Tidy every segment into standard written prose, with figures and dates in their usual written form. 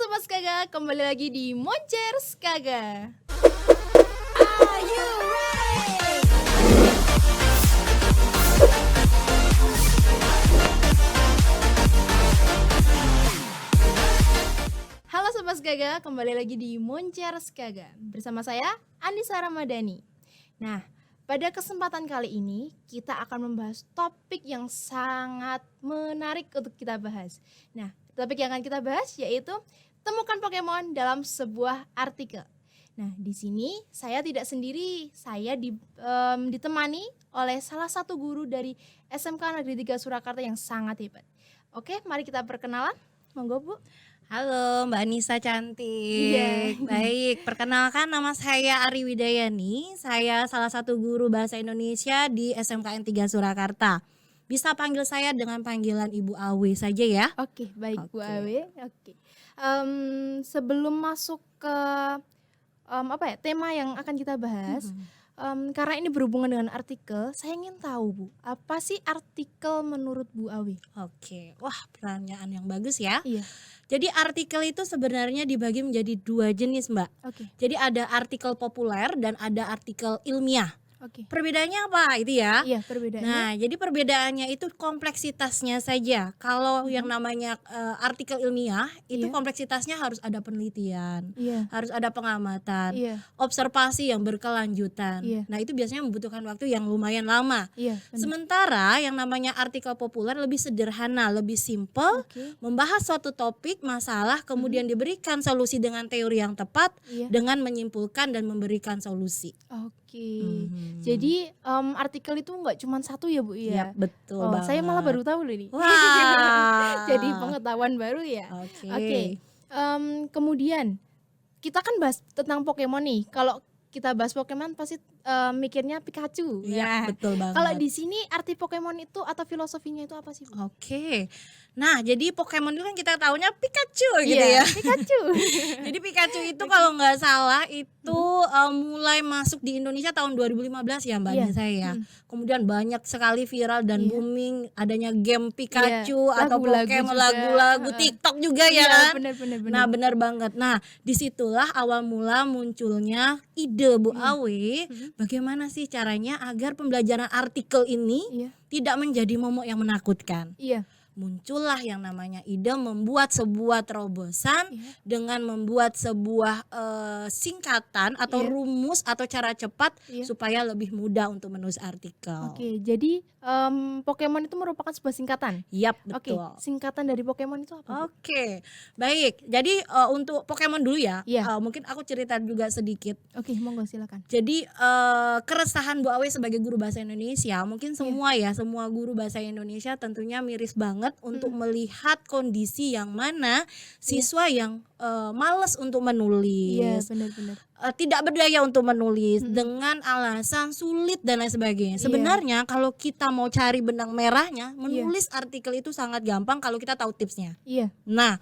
Sobat Skaga, kembali lagi di Moncer Skaga. Halo Sobat Skaga, kembali lagi di Moncer Skaga. Bersama saya, Andisa Ramadhani. Nah, pada kesempatan kali ini kita akan membahas topik yang sangat menarik untuk kita bahas. Nah, topik yang akan kita bahas yaitu temukan Pokemon dalam sebuah artikel. Nah, di sini saya tidak sendiri, saya ditemani oleh salah satu guru dari SMK Negeri 3 Surakarta yang sangat hebat. Oke, mari kita perkenalan. Monggo Bu. Halo Mbak Anissa cantik. Iya. Baik, perkenalkan nama saya Ari Widayani. Saya salah satu guru bahasa Indonesia di SMKN 3 Surakarta. Bisa panggil saya dengan panggilan Ibu Awe saja ya. Oke, baik Bu Oke. Awe. Oke. Sebelum masuk ke tema yang akan kita bahas, karena ini berhubungan dengan artikel, saya ingin tahu Bu, apa sih artikel menurut Bu Awe? Oke, wah pertanyaan yang bagus ya. Iya. Jadi artikel itu sebenarnya dibagi menjadi dua jenis Mbak. Oke. Jadi ada artikel populer dan ada artikel ilmiah. Oke. Perbedaannya apa itu ya? Iya, perbedaannya. Nah, jadi perbedaannya itu kompleksitasnya saja. Kalau yang namanya artikel ilmiah itu Iya. kompleksitasnya harus ada penelitian, Iya. harus ada pengamatan, Iya. observasi yang berkelanjutan. Iya. Nah, itu biasanya membutuhkan waktu yang lumayan lama. Iya. benar. Sementara yang namanya artikel populer lebih sederhana, lebih simple, Oke. membahas suatu topik, masalah, kemudian diberikan solusi dengan teori yang tepat, Iya. dengan menyimpulkan dan memberikan solusi. Oke. Jadi artikel itu nggak cuma satu ya Bu ya? Iya, betul Oh, banget. saya malah baru tahu loh ini. Wah. Jadi pengetahuan baru ya. Oke. Oke. Kemudian kita kan bahas tentang Pokemon nih. Kalau kita bahas Pokemon pasti mikirnya Pikachu. Iya, Nah, betul banget. kalau di sini arti Pokemon itu atau filosofinya itu apa sih Bu? Oke. Nah, jadi Pokemon itu kan kita taunya Pikachu gitu Iya, ya. Pikachu. Jadi Pikachu itu kalau nggak salah itu mulai masuk di Indonesia tahun 2015 ya Mbak Iya. Nisa ya. Kemudian banyak sekali viral dan Iya. booming adanya game Pikachu Iya, atau lagu-lagu Pokemon, juga. lagu-lagu TikTok juga ya Iya, kan. benar. Nah, benar banget. Nah, disitulah awal mula munculnya ide Bu Awe, bagaimana sih caranya agar pembelajaran artikel ini Iya. tidak menjadi momok yang menakutkan. Iya. Muncullah yang namanya ide membuat sebuah terobosan Iya. dengan membuat sebuah singkatan atau Iya. rumus atau cara cepat Iya. supaya lebih mudah untuk menulis artikel. Oke, jadi Pokemon itu merupakan sebuah singkatan. Yap, Oke, betul. singkatan dari Pokemon itu apa? Bu? Oke, baik. Jadi untuk Pokemon dulu ya. Iya. Mungkin aku cerita juga sedikit. Oke, monggo silakan. Jadi keresahan Bu Awe sebagai guru bahasa Indonesia, mungkin semua semua guru bahasa Indonesia tentunya miris banget untuk melihat kondisi yang mana siswa yang malas untuk Iya, menulis, benar-benar. tidak berdaya untuk menulis dengan alasan sulit dan lain sebagainya. Iya. Sebenarnya kalau kita mau cari benang merahnya, menulis artikel itu sangat gampang kalau kita tahu tipsnya. Iya. Nah,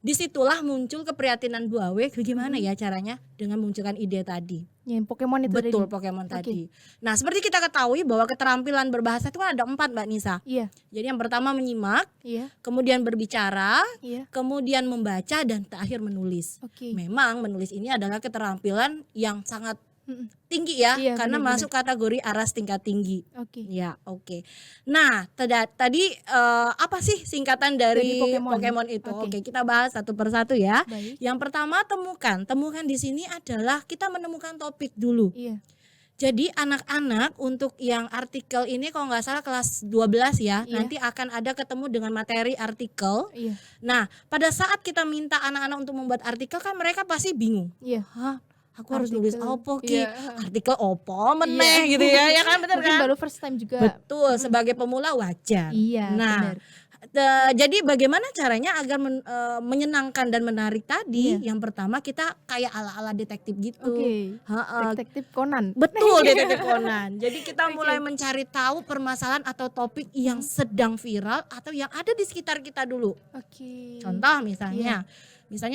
disitulah muncul keprihatinan Bu Awe bagaimana ya caranya dengan munculkan ide tadi. Ya, Pokemon itu Betul, tadi. Pokemon Oke. tadi. Nah, seperti kita ketahui bahwa keterampilan berbahasa itu kan ada 4 Mbak Nisa. Iya. Jadi yang pertama menyimak, Iya. kemudian berbicara, Iya. kemudian membaca, dan terakhir menulis. Oke. Memang menulis ini adalah keterampilan yang sangat Mm-mm. tinggi ya, Iya, karena benar-benar. masuk kategori aras tingkat tinggi. Oke. Ya, oke. Nah, tadi apa sih singkatan dari Dari Pokemon. Pokemon itu? Oke. Oke, kita bahas satu persatu ya. Baik. Yang pertama temukan di sini adalah kita menemukan topik dulu. Iya. Jadi anak-anak untuk yang artikel ini kalau nggak salah kelas 12 ya, Iya. nanti akan ada ketemu dengan materi artikel. Iya. Nah, pada saat kita minta anak-anak untuk membuat artikel kan mereka pasti bingung. Iya. Hah, aku harus nulis Artikel. opo ki? Iya. Artikel opo meneh gitu ya. Ya kan bener Mungkin kan? baru first time juga. Betul, sebagai pemula wajar. Iya, Nah, benar. jadi bagaimana caranya agar menyenangkan dan menarik tadi? Iya. Yang pertama kita kayak ala-ala detektif gitu. Oke. Ha-ha. Detektif Conan. Betul, detektif Conan. Jadi kita Oke. mulai mencari tahu permasalahan atau topik yang sedang viral atau yang ada di sekitar kita dulu. Oke. Contoh misalnya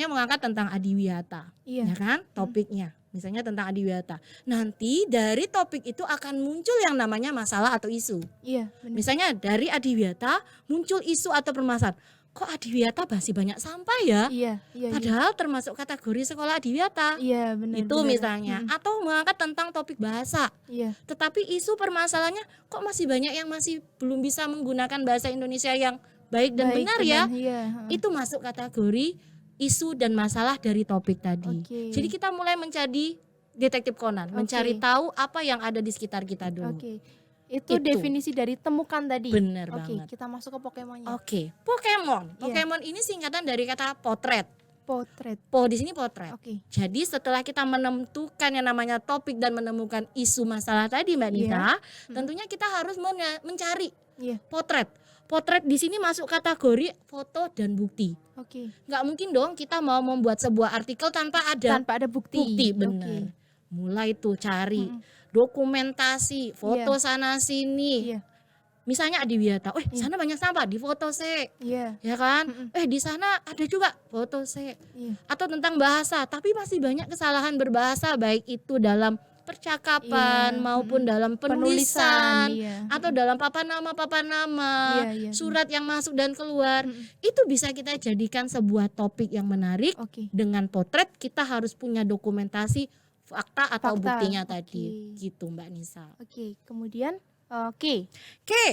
mengangkat tentang adiwiyata, Iya. ya kan? Topiknya. Misalnya tentang adiwiyata. Nanti dari topik itu akan muncul yang namanya masalah atau isu. Iya, benar. Misalnya dari adiwiyata muncul isu atau permasalahan. kok Adiwiyata masih banyak sampah ya? Iya, iya, iya. Padahal termasuk kategori sekolah Adiwiyata. Iya, benar, Itu benar. misalnya. Atau mengangkat tentang topik bahasa. Iya. Tetapi isu permasalahannya kok masih banyak yang masih belum bisa menggunakan bahasa Indonesia yang baik dan benar ya. Iya. Itu masuk kategori isu dan masalah dari topik tadi. Oke. Jadi kita mulai menjadi detektif Conan, mencari tahu apa yang ada di sekitar kita dulu. Oke. Itu definisi dari temukan tadi. Bener Oke, banget. kita masuk ke Pokemonnya. Oke, Pokemon. Iya. Pokemon ini singkatan dari kata potret. Potret. Di sini potret. Oke. Jadi setelah kita menentukan yang namanya topik dan menemukan isu masalah tadi Mbak Nita, tentunya kita harus mencari Iya. potret. Potret di sini masuk kategori foto dan bukti. Oke. Nggak mungkin dong kita mau membuat sebuah artikel tanpa ada Tanpa ada bukti. benar. Oke. Mulai tuh cari dokumentasi, foto sana sini. Iya. Misalnya Adiwiyata, sana banyak sampah, di foto se, Iya. ya kan? Di sana ada juga foto se. Iya. Atau tentang bahasa, tapi masih banyak kesalahan berbahasa, baik itu dalam percakapan maupun dalam penulisan, atau dalam papan nama, Iya. surat yang masuk dan keluar. Itu bisa kita jadikan sebuah topik yang menarik. Oke. Dengan potret kita harus punya dokumentasi fakta atau buktinya tadi, Oke. gitu Mbak Nisa. Oke, kemudian Oke.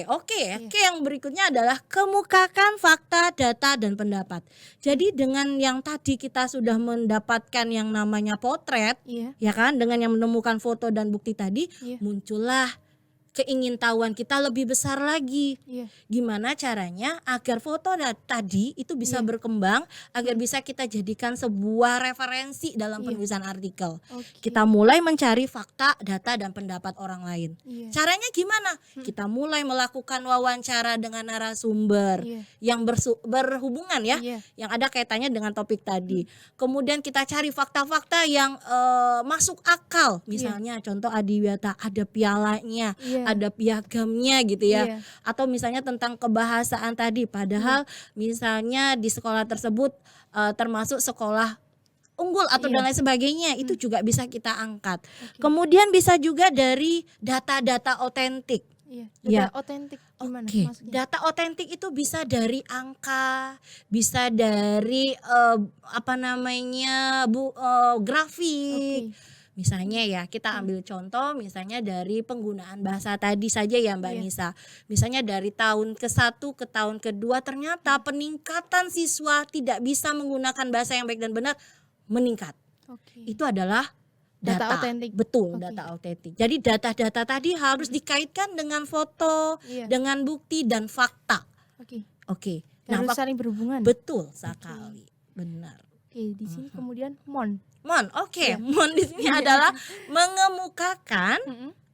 Oke. Yang berikutnya adalah kemukakan fakta, data, dan pendapat. Jadi dengan yang tadi kita sudah mendapatkan yang namanya potret, Iya. ya kan, dengan yang menemukan foto dan bukti tadi, Iya. muncullah keingintahuan kita lebih besar lagi. Iya. Gimana caranya agar foto tadi itu bisa berkembang, agar bisa kita jadikan sebuah referensi dalam penulisan artikel. Oke. Kita mulai mencari fakta, data, dan pendapat orang lain. Iya. Caranya gimana? Kita mulai melakukan wawancara dengan narasumber yang berhubungan ya, yang ada kaitannya dengan topik tadi. Kemudian kita cari fakta-fakta yang masuk akal. Misalnya contoh Adiwiyata, ada pialanya, ada piagamnya gitu ya. Atau misalnya tentang kebahasaan tadi, padahal misalnya di sekolah tersebut termasuk sekolah unggul atau dan lain sebagainya, itu juga bisa kita angkat. Kemudian bisa juga dari data-data otentik. Data otentik gimana maksudnya? Data otentik itu bisa dari angka, bisa dari grafik. Misalnya ya, kita ambil contoh misalnya dari penggunaan bahasa tadi saja ya Mbak Nisa. Misalnya dari tahun ke-1 ke tahun ke-2 ternyata peningkatan siswa tidak bisa menggunakan bahasa yang baik dan benar meningkat. Itu adalah data otentik. Betul, data otentik. Jadi data-data tadi harus dikaitkan dengan foto, dengan bukti dan fakta. Oke. Harus saling berhubungan. Betul sekali. Benar. Oke, di sini kemudian Mon di sini adalah mengemukakan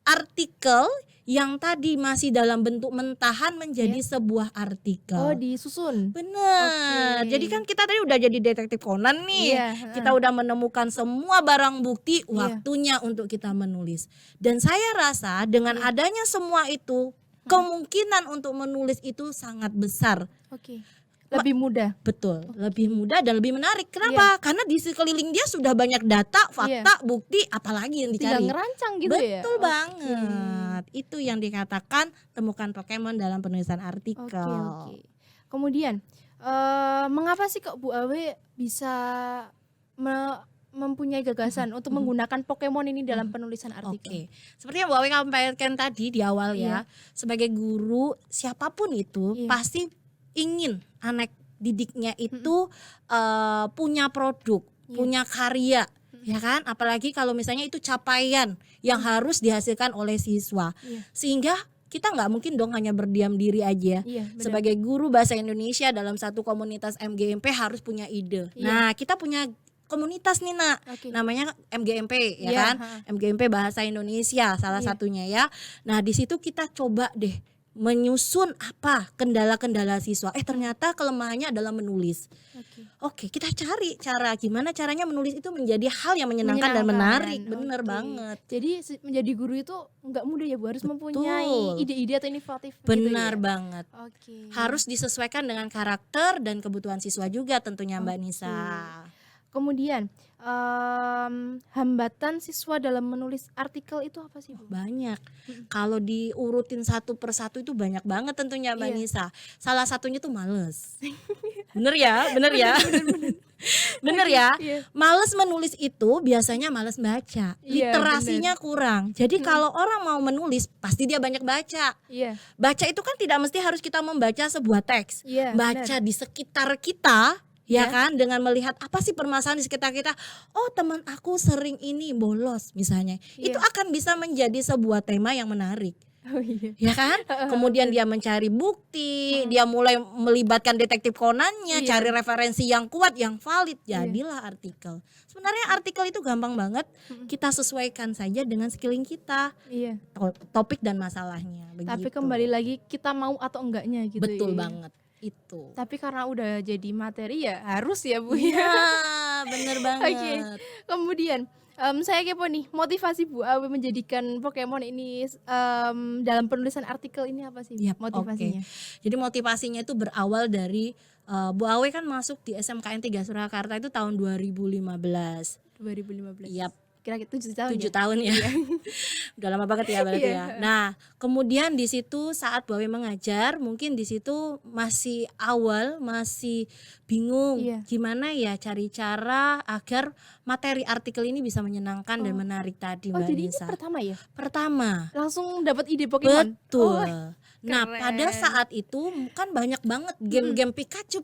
artikel yang tadi masih dalam bentuk mentahan menjadi sebuah artikel. Disusun. Benar. Jadi kan kita tadi udah jadi detektif Conan nih. Kita udah menemukan semua barang bukti, waktunya untuk kita menulis. Dan saya rasa dengan adanya semua itu, kemungkinan untuk menulis itu sangat besar. Lebih mudah. Betul, lebih mudah dan lebih menarik. Kenapa? Karena di sekeliling dia sudah banyak data, fakta, bukti, apalagi yang dicari. Tinggal ngerancang gitu ya. Betul banget. Itu yang dikatakan temukan Pokemon dalam penulisan artikel. Kemudian mengapa sih kok Bu Awe bisa mempunyai gagasan untuk menggunakan Pokemon ini dalam penulisan artikel? Seperti yang Bu Awe sampaikan tadi di awal ya, sebagai guru siapapun itu pasti ingin anak didiknya itu punya produk, punya karya, ya kan? Apalagi kalau misalnya itu capaian yang harus dihasilkan oleh siswa, sehingga kita nggak mungkin dong hanya berdiam diri aja. Sebagai guru bahasa Indonesia dalam satu komunitas MGMP harus punya ide. Nah, kita punya komunitas nih namanya MGMP ya kan? MGMP Bahasa Indonesia salah satunya ya. Nah, di situ kita coba deh menyusun apa kendala-kendala siswa. Ternyata kelemahannya adalah menulis. Kita cari gimana caranya menulis itu menjadi hal yang menyenangkan dan menarik. Bener banget. Jadi menjadi guru itu nggak mudah ya Bu, harus mempunyai ide-ide atau inovatif. Benar banget. Harus disesuaikan dengan karakter dan kebutuhan siswa juga tentunya Mbak Nisa. Kemudian, hambatan siswa dalam menulis artikel itu apa sih, Bu? Banyak. Mhm. Kalau diurutin satu persatu itu banyak banget tentunya Mbak Iya. Nisa. Salah satunya tuh males. Bener ya? Bener ya? Bener bener. Bener Oke, ya? iya. Males menulis itu biasanya males baca. Iya, Literasinya kurang. Jadi kalau orang mau menulis pasti dia banyak baca. Iya. Baca itu kan tidak mesti harus kita membaca sebuah teks. Iya, Baca benar. di sekitar kita, ya Iya. kan, dengan melihat apa sih permasalahan di sekitar kita. Oh, teman aku sering ini bolos misalnya. Iya. Itu akan bisa menjadi sebuah tema yang menarik. Oh iya. Ya kan? Kemudian dia mencari bukti, dia mulai melibatkan detektif Conan-nya, Iya. cari referensi yang kuat, yang valid, Iya. jadilah artikel. Sebenarnya artikel itu gampang banget, kita sesuaikan saja dengan skilling kita, Iya. topik dan masalahnya. Tapi begitu. kembali lagi kita mau atau enggaknya gitu Betul ya. banget itu. Tapi karena udah jadi materi ya harus ya, Bu Iya, ya. bener banget. Oke. Kemudian saya kepo nih, motivasi Bu Awe menjadikan Pokemon ini dalam penulisan artikel ini apa sih? Yap, Motivasinya? Jadi motivasinya itu berawal dari Bu Awe kan masuk di SMKN 3 Surakarta itu tahun 2015. 2015. Yap. Kira-kira 7 tahun 7 ya? tahun ya. Udah lama banget ya berarti Iya. ya. Nah, kemudian di situ saat Bu Awe mengajar, mungkin di situ masih awal, masih bingung Iya. gimana ya cari cara agar materi artikel ini bisa menyenangkan dan Oh. menarik tadi Oh, Mbak jadi ini Nisa. pertama ya? Pertama. Langsung dapat ide Pokemon? Betul. Oh, Nah, keren. pada saat itu kan banyak banget game-game Pikachu.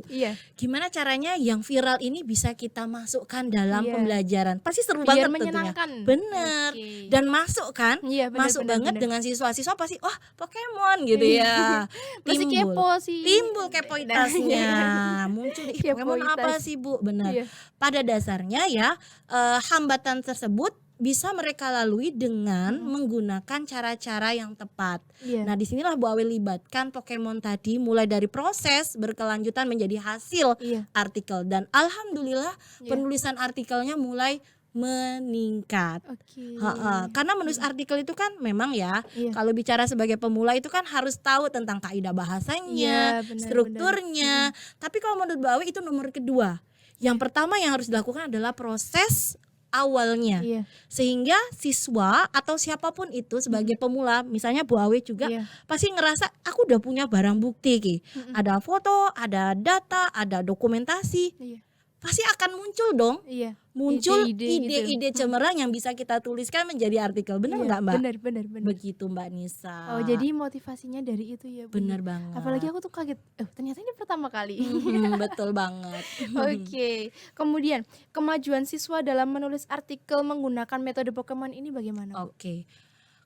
iya. Gimana caranya yang viral ini bisa kita masukkan dalam Iya. pembelajaran? Pasti seru Biar banget tentunya. menyenangkan. Bener. Oke. Dan masuk kan? Iya, benar, Masuk benar, banget benar. dengan siswa-siswa pasti wah Pokemon gitu ya. Masih kepo sih. Timbul kepoitasnya. Muncul ih Pokemon apa Kepoitas. sih Bu? Benar. Iya. Pada dasarnya ya hambatan tersebut bisa mereka lalui dengan menggunakan cara-cara yang tepat. Iya. Nah, disinilah Bu Awe libatkan Pokemon tadi mulai dari proses berkelanjutan menjadi hasil Iya. artikel dan alhamdulillah Iya. penulisan artikelnya mulai meningkat. Oke. Heeh, karena menulis artikel itu kan memang ya Iya. kalau bicara sebagai pemula itu kan harus tahu tentang kaidah bahasanya, Iya, benar, strukturnya. Tapi kalau menurut Bu Awe itu nomor kedua. Yang pertama yang harus dilakukan adalah proses awalnya. Iya. Sehingga siswa atau siapapun itu sebagai pemula, misalnya Bu Awe juga Iya. pasti ngerasa aku udah punya barang bukti Ki. Ada foto, ada data, ada dokumentasi. Iya. Pasti akan muncul dong. Iya. Muncul Ide-ide gitu. ide-ide cemerlang yang bisa kita tuliskan menjadi artikel. Benar Iya, nggak Mbak? benar. Begitu Mbak Nisa. Oh, jadi motivasinya dari itu ya, Bu? bener banget. Apalagi aku tuh kaget, ternyata ini pertama kali. Betul banget. Oke. Kemudian, kemajuan siswa dalam menulis artikel menggunakan metode Pokemon ini bagaimana, Bu? Oke.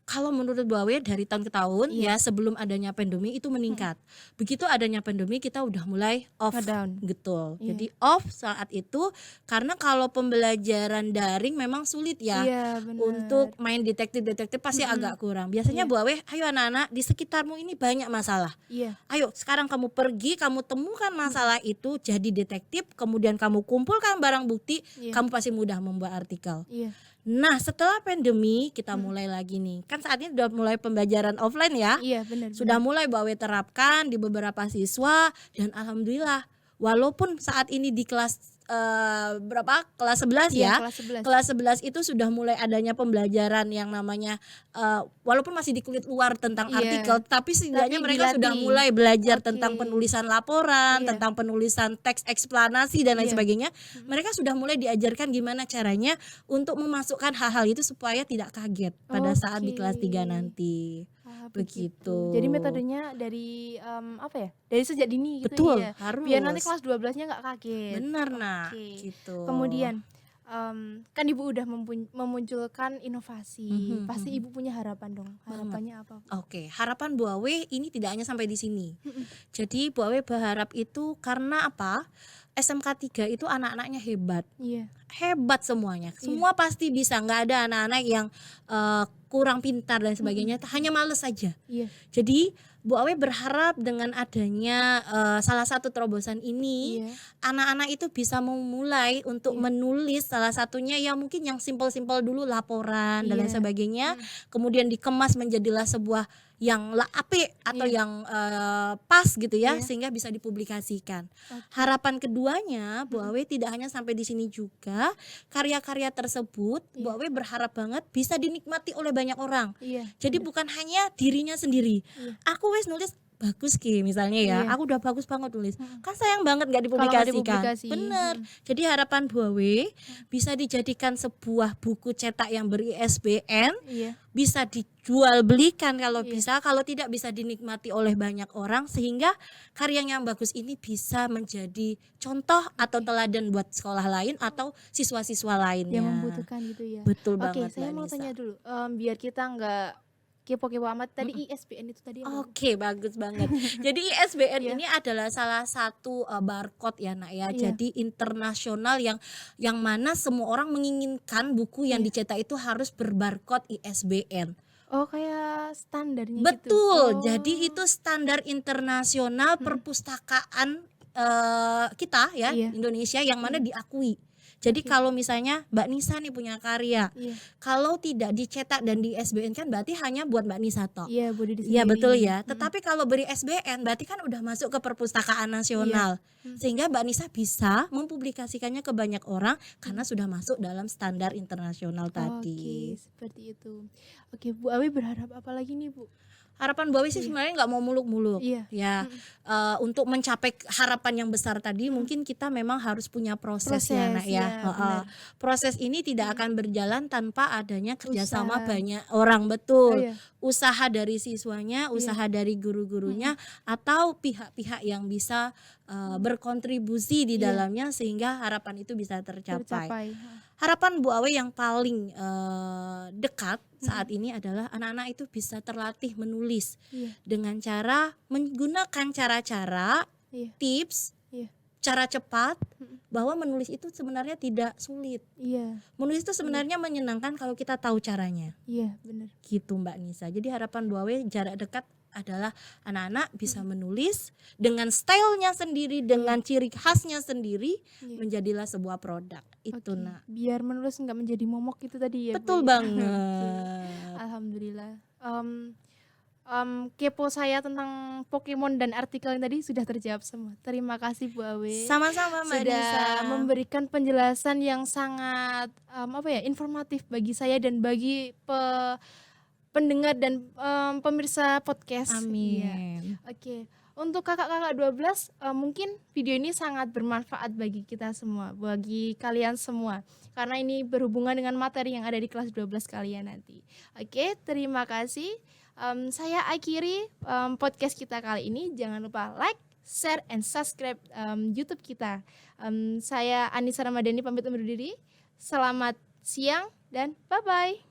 Kalau menurut Bu Awe dari tahun ke tahun Iya. ya sebelum adanya pandemi itu meningkat. Begitu adanya pandemi kita udah mulai off. Ngedown. Betul. Iya. Jadi off saat itu karena kalau pembelajaran daring memang sulit ya. Iya, benar. Untuk main detektif-detektif pasti agak kurang. Biasanya Iya. Bu Awe, ayo anak-anak di sekitarmu ini banyak masalah. Iya. Ayo sekarang kamu pergi, kamu temukan masalah itu jadi detektif, kemudian kamu kumpulkan barang bukti, Iya. kamu pasti mudah membuat artikel. Iya. Nah setelah pandemi kita mulai lagi nih, kan saat ini udah mulai pembelajaran offline ya, Iya, benar. sudah mulai Bu Awe terapkan di beberapa siswa dan alhamdulillah walaupun saat ini di kelas berapa? Kelas 11 Iya, ya. kelas 11. Kelas 11 itu sudah mulai adanya pembelajaran yang namanya walaupun masih di kulit luar tentang Iya. artikel, tapi setidaknya Tapi mereka sudah dilatih. mulai belajar Oke. tentang penulisan laporan, Iya. tentang penulisan teks eksplanasi dan lain Iya. sebagainya. Mereka sudah mulai diajarkan gimana caranya untuk memasukkan hal-hal itu supaya tidak kaget pada saat di kelas 3 Oke. nanti. Begitu. Jadi metodenya dari apa ya? Dari sejak dini gitu Betul, ya. harus. Biar nanti kelas 12-nya nggak kaget. Bener nah, Oke. gitu. Kemudian kan Ibu udah memunculkan inovasi. Pasti Ibu punya harapan dong. Harapannya apa? Oke, harapan Bu Awe ini tidak hanya sampai di sini. Jadi Bu Awe berharap itu karena apa? SMK 3 itu anak-anaknya hebat. Iya. Hebat semuanya. Semua pasti bisa, nggak ada anak-anak yang kurang pintar dan sebagainya, hanya males saja. Iya. Jadi Bu Awe berharap dengan adanya salah satu terobosan ini, Iya. anak-anak itu bisa memulai untuk Iya. menulis salah satunya ya mungkin yang simpel-simpel dulu laporan dan lain Iya. sebagainya, kemudian dikemas menjadilah sebuah apik atau Iya. yang pas gitu ya, Iya. sehingga bisa dipublikasikan. Oke. Harapan keduanya Bu Awe tidak hanya sampai di sini juga, karya-karya tersebut Bu Iya. Awe berharap banget bisa dinikmati oleh banyak orang. Iya. Jadi bener. bukan hanya dirinya sendiri. Iya. Aku wes nulis bagus Ki misalnya ya, Iya. aku udah bagus banget tulis. Mm-mm. Kan sayang banget gak Kalau nggak dipublikasikan. dipublikasi. Bener. Mm-mm. Jadi harapan Bu Awe bisa dijadikan sebuah buku cetak yang ber-ISBN, Iya. bisa dijual belikan kalau Iya. bisa, kalau tidak bisa dinikmati oleh banyak orang, sehingga karya yang bagus ini bisa menjadi contoh atau teladan buat sekolah lain atau siswa-siswa lainnya. Yang membutuhkan gitu ya. Betul Oke, banget saya Mbak mau Nisa. tanya dulu, biar kita nggak kepo-kepo amat. Tadi ISBN itu tadi apa? Oke, bagus banget. Jadi ISBN Iya. ini adalah salah satu barcode ya Nak ya. Iya. Jadi internasional yang mana semua orang menginginkan buku yang Iya. dicetak itu harus berbarcode ISBN. Oh, kayak standarnya gitu. Betul. Oh. Jadi itu standar internasional perpustakaan kita ya, Iya. Indonesia, yang mana diakui. Jadi Oke. kalau misalnya Mbak Nisa nih punya karya, Iya. kalau tidak dicetak dan di ISBN kan berarti hanya buat Mbak Nisa toh. Iya, buat diri Iya sendiri. betul ya. Tetapi kalau beri SBN berarti kan udah masuk ke perpustakaan nasional. Sehingga Mbak Nisa bisa mempublikasikannya ke banyak orang karena sudah masuk dalam standar internasional tadi. Oke, seperti itu. Oke, Bu Awi berharap apa lagi nih, Bu? Harapan Bu Awi sih sebenarnya nggak mau muluk-muluk. Iya. Ya, untuk mencapai harapan yang besar tadi mungkin kita memang harus punya proses ya Nak ya. ya, Heeh. benar. Proses ini tidak akan berjalan tanpa adanya kerjasama Usaha. banyak orang, betul. Oh, iya. Usaha dari siswanya, usaha dari guru-gurunya, atau pihak-pihak yang bisa berkontribusi di Iya. dalamnya sehingga harapan itu bisa tercapai. Tercapai. Harapan Bu Awe yang paling dekat saat ini adalah anak-anak itu bisa terlatih menulis Iya. dengan cara menggunakan cara-cara, Iya. tips, Iya. cara cepat, bahwa menulis itu sebenarnya tidak sulit. Iya. Menulis itu sebenarnya menyenangkan kalau kita tahu caranya. Iya, benar. Gitu Mbak Nisa. Jadi harapan Bu Awe jarak dekat adalah anak-anak bisa menulis dengan stylenya sendiri, dengan ciri khasnya sendiri, Iya. menjadilah sebuah produk. Itu Oke. Nak. Biar menulis nggak menjadi momok itu tadi ya, Bu, Betul ya? banget. Alhamdulillah. Kepo saya tentang Pokemon dan artikel yang tadi sudah terjawab semua. Terima kasih Bu Awe. Sama-sama Mbak Sudah Nisa. memberikan penjelasan yang sangat informatif bagi saya dan bagi pendengar dan pemirsa podcast. Iya. Amin. Oke. Untuk kakak-kakak 12, mungkin video ini sangat bermanfaat bagi kita semua, bagi kalian semua. Karena ini berhubungan dengan materi yang ada di kelas 12 kalian nanti. Oke, terima kasih. Saya akhiri podcast kita kali ini. Jangan lupa like, share, and subscribe YouTube kita. Saya Anissa Ramadhani pamit undur diri. Selamat siang dan bye-bye.